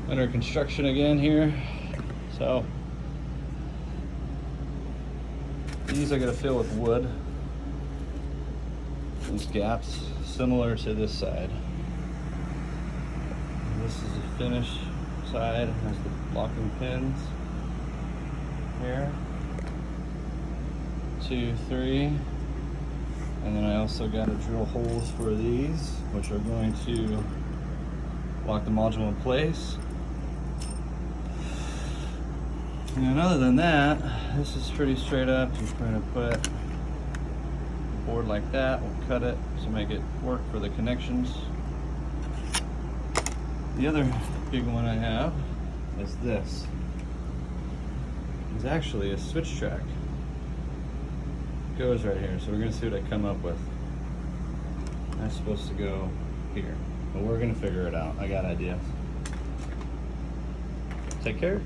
Under construction again here. So these I gotta fill with wood. These gaps similar to this side. This is the finished side. It has the locking pins here. 2, 3. And then I also got to drill holes for these, which are going to lock the module in place. And other than that, this is pretty straight up. You're going to put a board like that. We'll cut it to make it work for the connections. The other big one I have is this. It's actually a switch track. It goes right here, so we're going to see what I come up with. That's supposed to go here, but we're going to figure it out. I got ideas. Take care.